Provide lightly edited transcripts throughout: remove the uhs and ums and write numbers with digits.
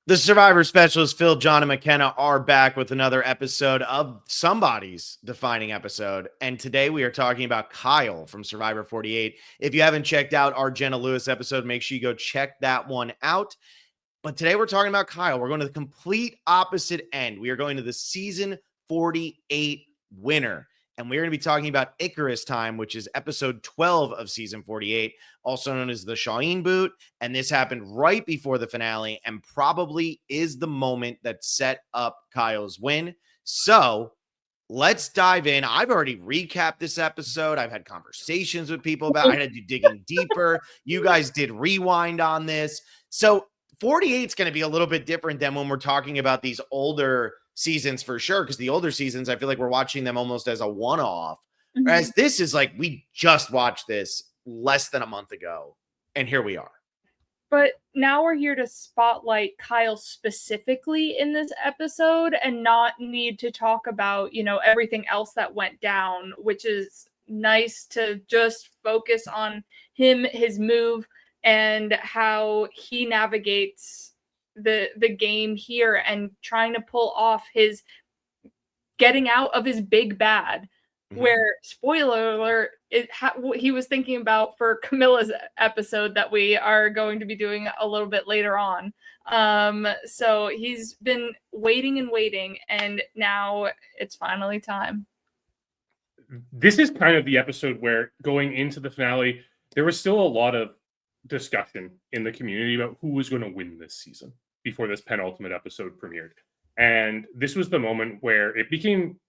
The Survivor specialists, Phil, John, and McKenna, are back with another episode of somebody's defining episode. And today we are talking about Kyle from Survivor 48. If you haven't checked out our Jenna Lewis episode, make sure you go check that one out. But today we're talking about Kyle. We're going to the complete opposite end. We are going to the season 48 winner. And we're going to be talking about Icarus Time, which is episode 12 of season 48, also known as the Shaheen Boot. And this happened right before the finale and probably is the moment that set up Kyle's win. So let's dive in. I've already recapped this episode. I've had conversations with people about it. I had to do digging deeper. You guys did rewind on this. So 48 is going to be a little bit different than when we're talking about these older seasons for sure, because the older seasons, I feel like we're watching them almost as a one-off. Mm-hmm. Whereas this is like, we just watched this less than a month ago, and here we are. But now we're here to spotlight Kyle specifically in this episode and not need to talk about, everything else that went down, which is nice to just focus on him, his move, and how he navigates the game here and trying to pull off his getting out of his big bad. Mm-hmm. Where, spoiler alert, he was thinking about for Camilla's episode that we are going to be doing a little bit later on. So he's been waiting, and now it's finally time. This is kind of the episode where, going into the finale, there was still a lot of discussion in the community about who was going to win this season before this penultimate episode premiered. And this was the moment where it became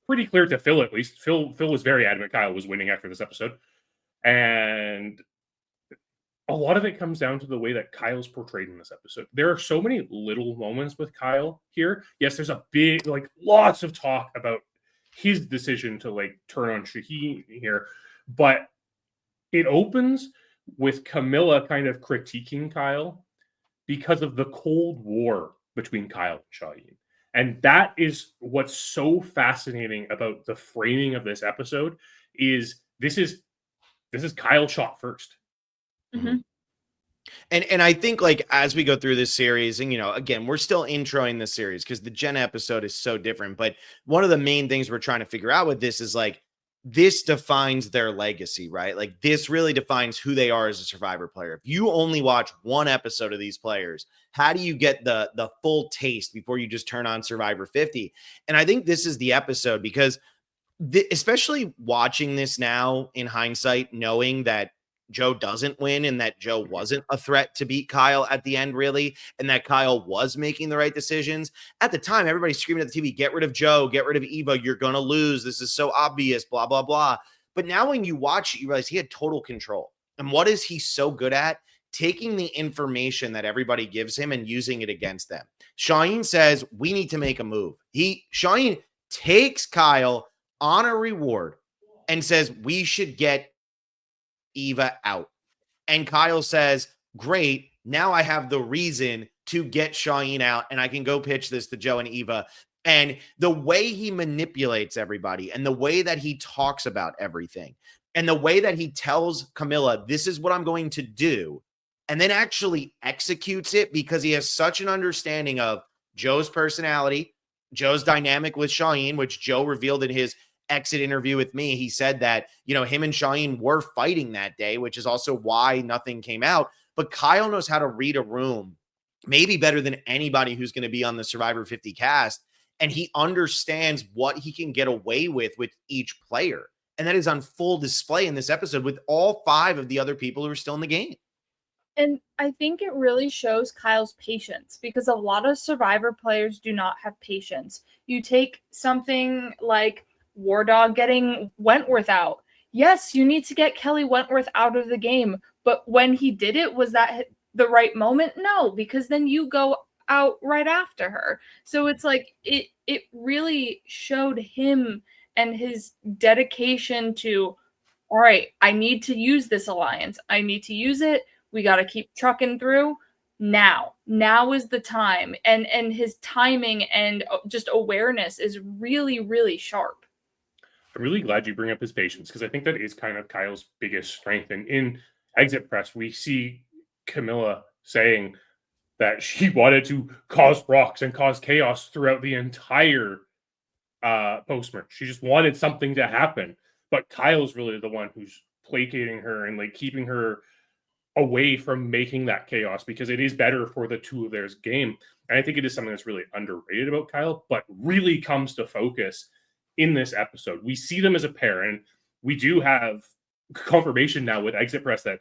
pretty clear to Phil, at least. Phil was very adamant Kyle was winning after this episode. And a lot of it comes down to the way that Kyle's portrayed in this episode. There are so many little moments with Kyle here. Yes, there's a big, lots of talk about his decision to, turn on Shaheen here. But it opens with Camilla kind of critiquing Kyle because of the Cold War between Kyle and Shaheen. And that is what's so fascinating about the framing of this episode is this is Kyle shot first. Mm-hmm. And I think as we go through this series, and again, we're still introing this series because the Jenna episode is so different. But one of the main things we're trying to figure out with this is this defines their legacy, right? This really defines who they are as a Survivor player. If you only watch one episode of these players, how do you get the full taste before you just turn on Survivor 50? And I think this is the episode because especially watching this now in hindsight, knowing that Joe doesn't win and that Joe wasn't a threat to beat Kyle at the end, really, and that Kyle was making the right decisions. At the time, everybody's screaming at the TV, get rid of Joe, get rid of Eva, you're going to lose. This is so obvious, blah, blah, blah. But now when you watch it, you realize he had total control. And what is he so good at? Taking the information that everybody gives him and using it against them. Shaheen says, we need to make a move. Shaheen takes Kyle on a reward and says, we should get Eva out. And Kyle says, great, now I have the reason to get Shaheen out and I can go pitch this to Joe and Eva. And the way he manipulates everybody and the way that he talks about everything and the way that he tells Camilla, this is what I'm going to do, and then actually executes it because he has such an understanding of Joe's personality, Joe's dynamic with Shaheen, which Joe revealed in his exit interview with me. He said that, him and Shaheen were fighting that day, which is also why nothing came out. But Kyle knows how to read a room, maybe better than anybody who's going to be on the Survivor 50 cast. And he understands what he can get away with each player. And that is on full display in this episode with all 5 of the other people who are still in the game. And I think it really shows Kyle's patience because a lot of Survivor players do not have patience. You take something like War Dog getting Wentworth out. Yes, you need to get Kelly Wentworth out of the game. But when he did it, was that the right moment? No, because then you go out right after her. So it's it really showed him and his dedication to, all right, I need to use this alliance. I need to use it. We got to keep trucking through. Now is the time. And his timing and just awareness is really, really sharp. I'm really glad you bring up his patience because I think that is kind of Kyle's biggest strength. And in Exit Press, we see Camilla saying that she wanted to cause rocks and cause chaos throughout the entire post-merge. She just wanted something to happen. But Kyle's really the one who's placating her and like keeping her away from making that chaos, because it is better for the two of theirs game. And I think it is something that's really underrated about Kyle, but really comes to focus in this episode. We see them as a pair, and we do have confirmation now with Exit Press that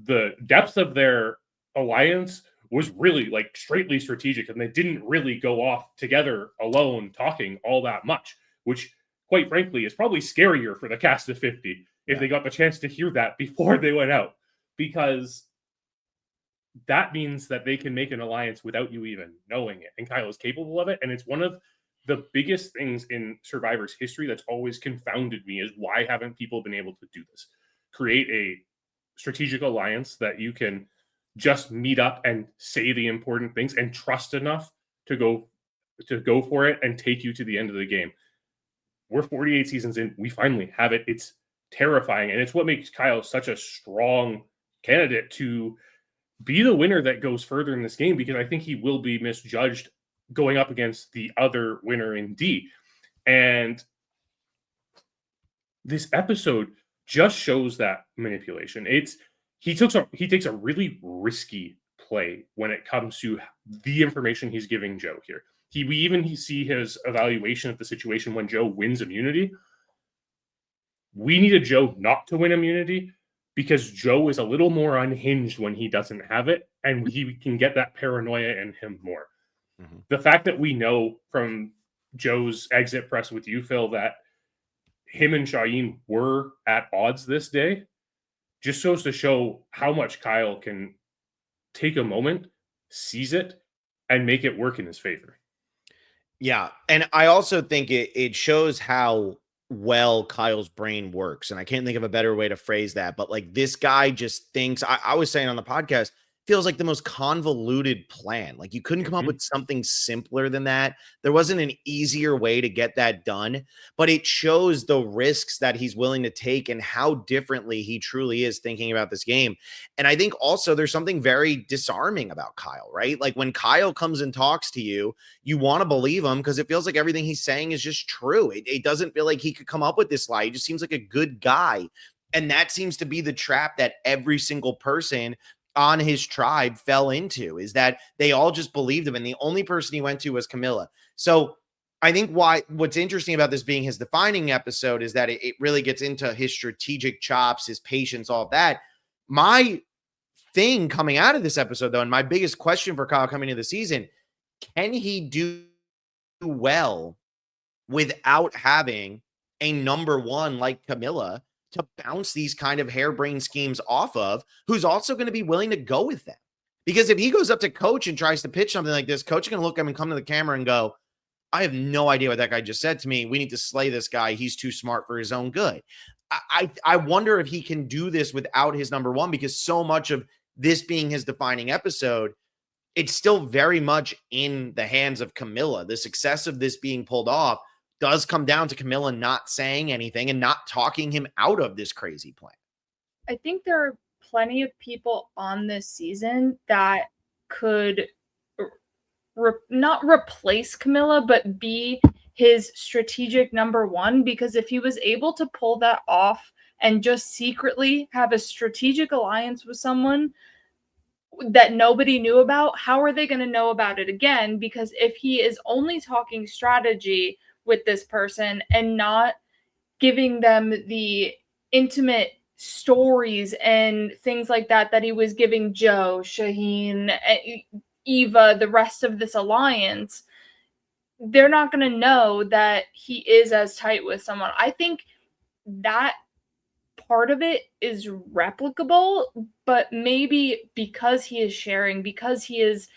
the depth of their alliance was really like straightly strategic, and they didn't really go off together alone talking all that much, which quite frankly is probably scarier for the cast of 50 if they got the chance to hear that before they went out, because that means that they can make an alliance without you even knowing it, and Kyle is capable of it. And it's one of the biggest things in Survivor's history that's always confounded me, is why haven't people been able to do this? Create a strategic alliance that you can just meet up and say the important things and trust enough to go for it and take you to the end of the game. We're 48 seasons in. We finally have it. It's terrifying. And it's what makes Kyle such a strong candidate to be the winner that goes further in this game, because I think he will be misjudged going up against the other winner in D. And this episode just shows that manipulation. He takes a really risky play when it comes to the information he's giving Joe here. We even see his evaluation of the situation when Joe wins immunity. We needed Joe not to win immunity because Joe is a little more unhinged when he doesn't have it, and he can get that paranoia in him more. Mm-hmm. The fact that we know from Joe's exit press with you, Phil, that him and Shaheen were at odds this day just goes to show how much Kyle can take a moment, seize it, and make it work in his favor. Yeah. And I also think it shows how well Kyle's brain works. And I can't think of a better way to phrase that. But like, this guy just thinks, I was saying on the podcast, feels like the most convoluted plan. Like, you couldn't come up with something simpler than that. There wasn't an easier way to get that done, but it shows the risks that he's willing to take and how differently he truly is thinking about this game. And I think also there's something very disarming about Kyle, right? Like, when Kyle comes and talks to you, you want to believe him because it feels like everything he's saying is just true. It doesn't feel like he could come up with this lie. He just seems like a good guy. And that seems to be the trap that every single person on his tribe fell into, is that they all just believed him. And the only person he went to was Camilla. So I think what's interesting about this being his defining episode is that it really gets into his strategic chops, his patience, all of that. My thing coming out of this episode, though, and my biggest question for Kyle coming into the season, can he do well without having a number one like Camilla to bounce these kind of harebrained schemes off of, who's also going to be willing to go with them? Because if he goes up to coach and tries to pitch something like this, coach is going to look at him and come to the camera and go, I have no idea what that guy just said to me. We need to slay this guy. He's too smart for his own good. I wonder if he can do this without his number one, because so much of this being his defining episode, it's still very much in the hands of Camilla. The success of this being pulled off does come down to Camilla not saying anything and not talking him out of this crazy plan. I think there are plenty of people on this season that could not replace Camilla, but be his strategic number one, because if he was able to pull that off and just secretly have a strategic alliance with someone that nobody knew about, how are they going to know about it again? Because if he is only talking strategy with this person and not giving them the intimate stories and things like that he was giving Joe, Shaheen, Eva, the rest of this alliance, they're not going to know that he is as tight with someone. I think that part of it is replicable, but maybe because he is sharing, because he is,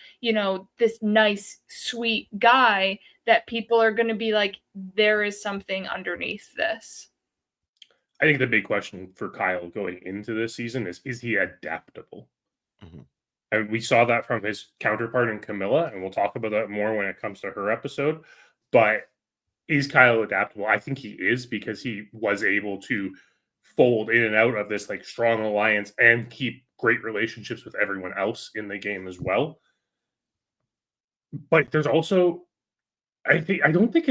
this nice, sweet guy, that people are going to be like, there is something underneath this. I think the big question for Kyle going into this season is he adaptable? Mm-hmm. And we saw that from his counterpart in Camilla, and we'll talk about that more when it comes to her episode. But is Kyle adaptable? I think he is, because he was able to fold in and out of this like strong alliance and keep great relationships with everyone else in the game as well. But there's also, I don't think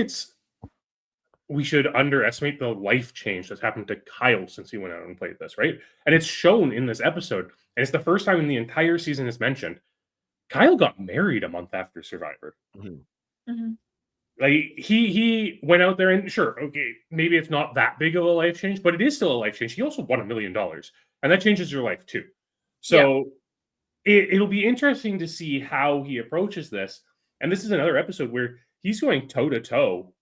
we should underestimate the life change that's happened to Kyle since he went out and played this, right? And it's shown in this episode. And it's the first time in the entire season it's mentioned. Kyle got married a month after Survivor. Mm-hmm. Like he went out there and sure, okay, maybe it's not that big of a life change, but it is still a life change. He also won $1 million, and that changes your life too. So it'll be interesting to see how he approaches this. And this is another episode where he's going toe to toe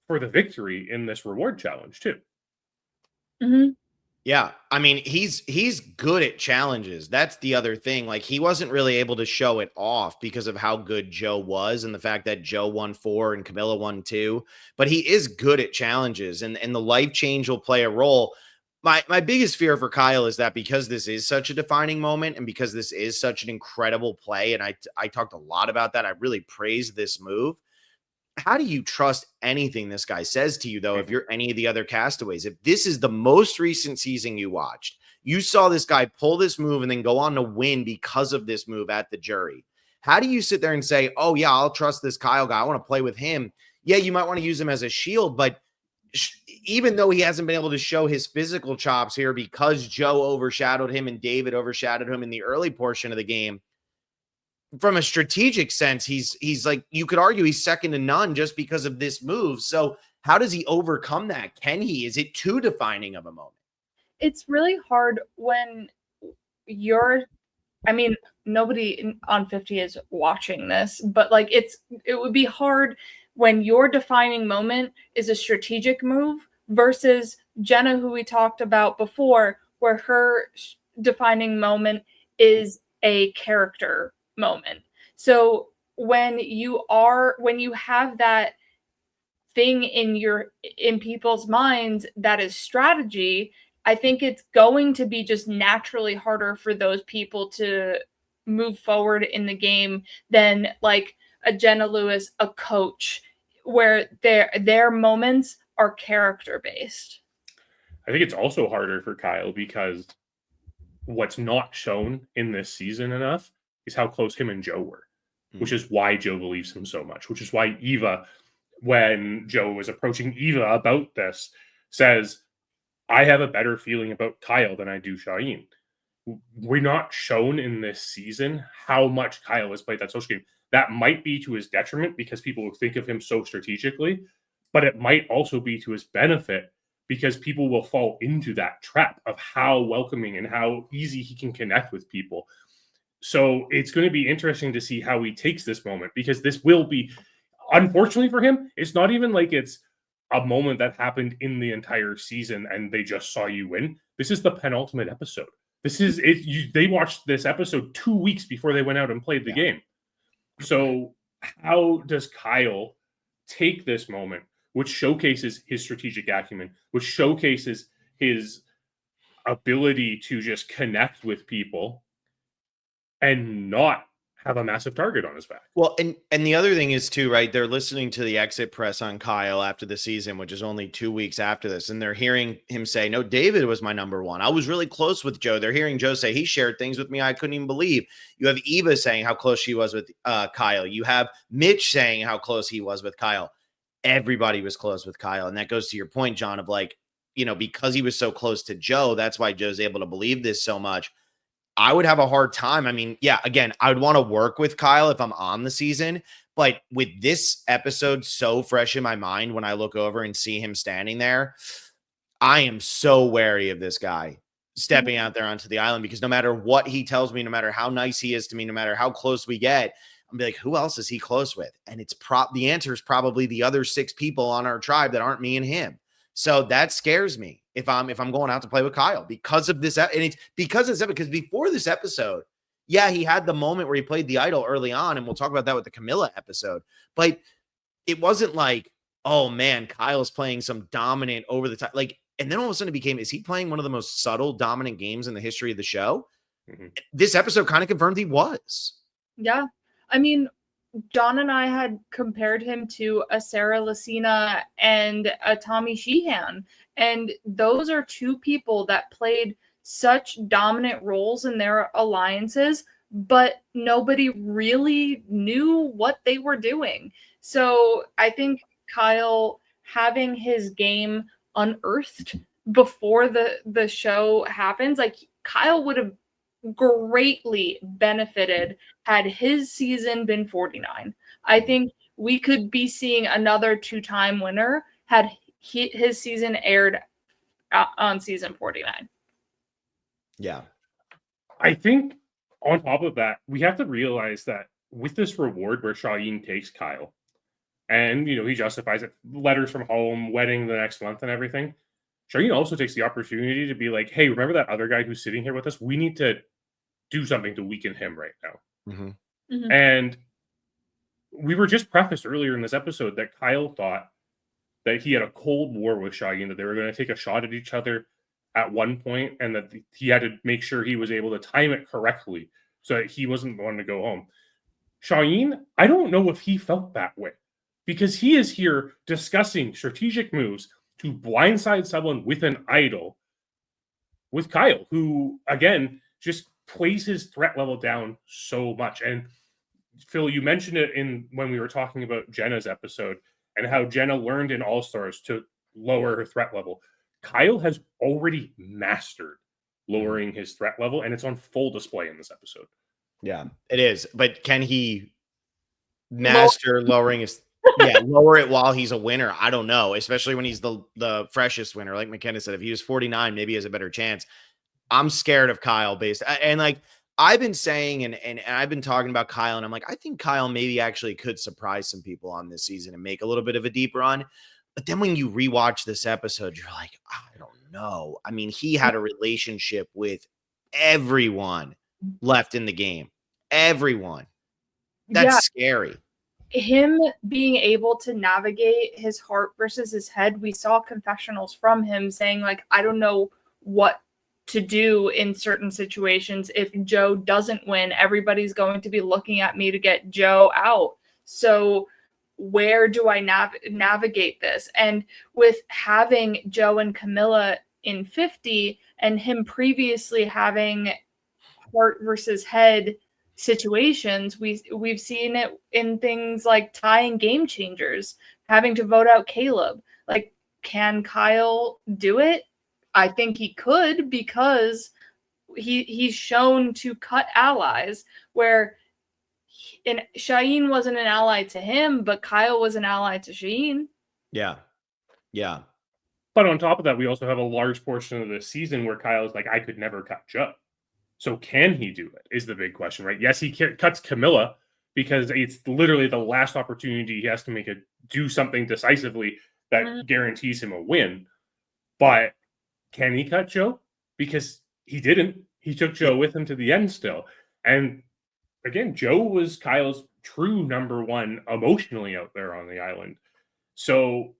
for the victory in this reward challenge too. Mm-hmm. Yeah, I mean, he's good at challenges. That's the other thing. Like, he wasn't really able to show it off because of how good Joe was and the fact that Joe won 4 and Camilla won 2. But he is good at challenges, and the life change will play a role. My biggest fear for Kyle is that because this is such a defining moment and because this is such an incredible play, and I talked a lot about that. I really praised this move. How do you trust anything this guy says to you, though, if you're any of the other castaways? If this is the most recent season you watched, you saw this guy pull this move and then go on to win because of this move at the jury. How do you sit there and say, oh, yeah, I'll trust this Kyle guy. I want to play with him. Yeah, you might want to use him as a shield, but even though he hasn't been able to show his physical chops here because Joe overshadowed him and David overshadowed him in the early portion of the game, from a strategic sense, he's like, you could argue he's second to none just because of this move. So how does he overcome that? Can he? Is it too defining of a moment? It's really hard when nobody on 50 is watching this, but like it would be hard when your defining moment is a strategic move versus Jenna, who we talked about before, where her defining moment is a character moment. So when you have that thing in people's minds that is strategy, I think it's going to be just naturally harder for those people to move forward in the game than like a Jenna Lewis, a coach, where their moments are character based. I think it's also harder for Kyle because what's not shown in this season enough is how close him and Joe were, which is why Joe believes him so much, which is why Eva, when Joe was approaching Eva about this, says, I have a better feeling about Kyle than I do Shaheen. We're not shown in this season how much Kyle has played that social game. That might be to his detriment because people think of him so strategically, but it might also be to his benefit because people will fall into that trap of how welcoming and how easy he can connect with people. So it's going to be interesting to see how he takes this moment, because this will be, unfortunately for him, it's not even like it's a moment that happened in the entire season and they just saw you win. This is the penultimate episode. This is it. They watched this episode 2 weeks before they went out and played the game. So how does Kyle take this moment, which showcases his strategic acumen, which showcases his ability to just connect with people, and not have a massive target on his back? Well, and the other thing is too, right? They're listening to the exit press on Kyle after the season, which is only 2 weeks after this, and they're hearing him say, "No, David was my number one. I was really close with Joe." They're hearing Joe say he shared things with me I couldn't even believe. You have Eva saying how close she was with Kyle. You have Mitch saying how close he was with Kyle. Everybody was close with Kyle, and that goes to your point, John, of like, because he was so close to Joe, that's why Joe's able to believe this so much. I would have a hard time. I mean, yeah, again, I would want to work with Kyle if I'm on the season, but with this episode so fresh in my mind, when I look over and see him standing there, I am so wary of this guy stepping out there onto the island, because no matter what he tells me, no matter how nice he is to me, no matter how close we get, I'm be like, who else is he close with? And it's the answer is probably the other 6 people on our tribe that aren't me and him. So that scares me if I'm going out to play with Kyle because of this. And it's because before this episode, yeah, he had the moment where he played the idol early on, and we'll talk about that with the Camilla episode. But it wasn't like, oh man, Kyle's playing some dominant over the top. Like, and then all of a sudden it became, is he playing one of the most subtle dominant games in the history of the show? Mm-hmm. This episode kind of confirmed he was. Yeah. I mean, John and I had compared him to a Sarah Lacina and a Tommy Sheehan. And those are 2 people that played such dominant roles in their alliances, but nobody really knew what they were doing. So I think Kyle having his game unearthed before the show happens, like Kyle would have greatly benefited had his season been 49. I think we could be seeing another two-time winner had his season aired on season 49. Yeah. I think on top of that, we have to realize that with this reward where Shaheen takes Kyle, and he justifies it, letters from home, wedding the next month, and everything. Shaheen also takes the opportunity to be like, "Hey, remember that other guy who's sitting here with us? We need to do something to weaken him right now." Mm-hmm. Mm-hmm. And we were just prefaced earlier in this episode that Kyle thought that he had a cold war with Shaheen, that they were going to take a shot at each other at one point, and that he had to make sure he was able to time it correctly so that he wasn't the one to go home. Shaheen, I don't know if he felt that way, because he is here discussing strategic moves to blindside someone with an idol with Kyle, who, again, just plays his threat level down so much. And Phil, you mentioned it when we were talking about Jenna's episode and how Jenna learned in All Stars to lower her threat level. Kyle has already mastered lowering his threat level, and it's on full display in this episode. Yeah, it is. But can he master lowering his lower it while he's a winner? I don't know, especially when he's the freshest winner. Like McKenna said, if he was 49, maybe he has a better chance. I'm scared of Kyle and like I've been saying and I've been talking about Kyle, and I'm like, I think Kyle maybe actually could surprise some people on this season and make a little bit of a deep run. But then when you rewatch this episode, you're like, I don't know. I mean, he had a relationship with everyone left in the game. Everyone. That's scary. Him being able to navigate his heart versus his head. We saw confessionals from him saying, like, I don't know what to do in certain situations. If Joe doesn't win, everybody's going to be looking at me to get Joe out. So where do I navigate this? And with having Joe and Camilla in 50 and him previously having heart versus head situations, we've seen it in things like tying game changers, having to vote out Caleb. Like, can Kyle do it? I think he could, because he's shown to cut allies, where Shaheen wasn't an ally to him, but Kyle was an ally to Shaheen. Yeah. Yeah. But on top of that, we also have a large portion of the season where Kyle's like, I could never cut Joe. So can he do it is the big question, right? Yes, he cuts Camilla because it's literally the last opportunity he has to do something decisively that guarantees him a win. But can he cut Joe? Because he didn't. He took Joe with him to the end still. And again, Joe was Kyle's true number one emotionally out there on the island. So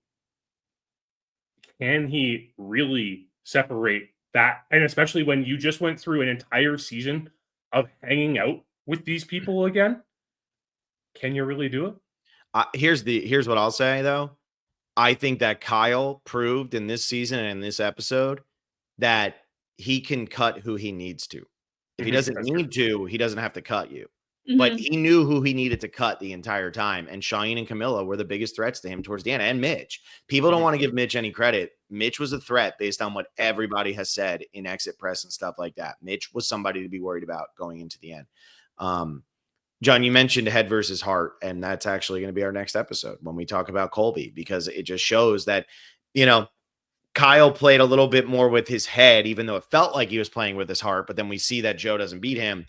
can he really separate that? And especially when you just went through an entire season of hanging out with these people again, can you really do it? Here's what I'll say though. I think that Kyle proved in this season and in this episode that he can cut who he needs to. If he doesn't need to, he doesn't have to cut you. But he knew who he needed to cut the entire time. And Shaheen and Camilla were the biggest threats to him towards the end. And Mitch. People don't want to give Mitch any credit. Mitch was a threat based on what everybody has said in exit press and stuff like that. Mitch was somebody to be worried about going into the end. John, you mentioned head versus heart, and that's actually going to be our next episode when we talk about Colby, because it just shows that, Kyle played a little bit more with his head, even though it felt like he was playing with his heart. But then we see that Joe doesn't beat him.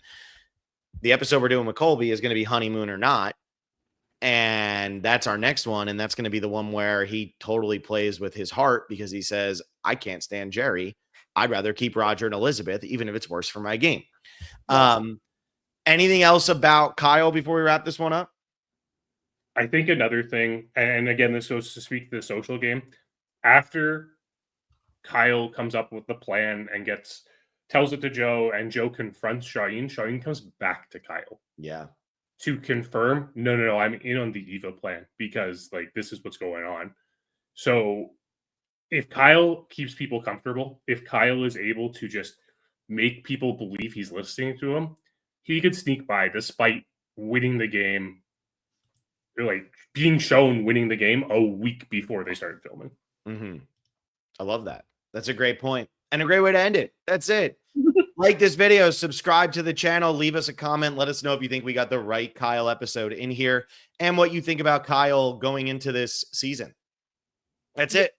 The episode we're doing with Colby is going to be honeymoon or not. And that's our next one. And that's going to be the one where he totally plays with his heart, because he says, I can't stand Jerry. I'd rather keep Roger and Elizabeth, even if it's worse for my game. Anything else about Kyle before we wrap this one up? I think another thing, and again, this goes to speak to the social game, after Kyle comes up with the plan and tells it to Joe, and Joe confronts Shaheen. Shaheen comes back to Kyle. Yeah. To confirm, no, I'm in on the Eva plan, because this is what's going on. So if Kyle keeps people comfortable, if Kyle is able to just make people believe he's listening to him, he could sneak by despite winning the game, like being shown winning the game a week before they started filming. Mm-hmm. I love that. That's a great point and a great way to end it. That's it. Like this video, subscribe to the channel, leave us a comment. Let us know if you think we got the right Kyle episode in here and what you think about Kyle going into this season. That's it.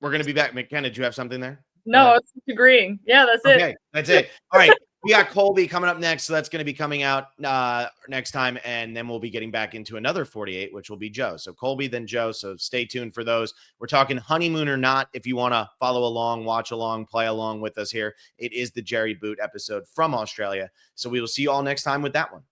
We're going to be back. McKenna, do you have something there? No, I was just agreeing. Yeah, that's it. Okay, that's it. All right. We got Colby coming up next. So that's going to be coming out next time. And then we'll be getting back into another 48, which will be Joe. So Colby, then Joe. So stay tuned for those. We're talking honeymoon or not. If you want to follow along, watch along, play along with us here, it is the Jerry Boot episode from Australia. So we will see you all next time with that one.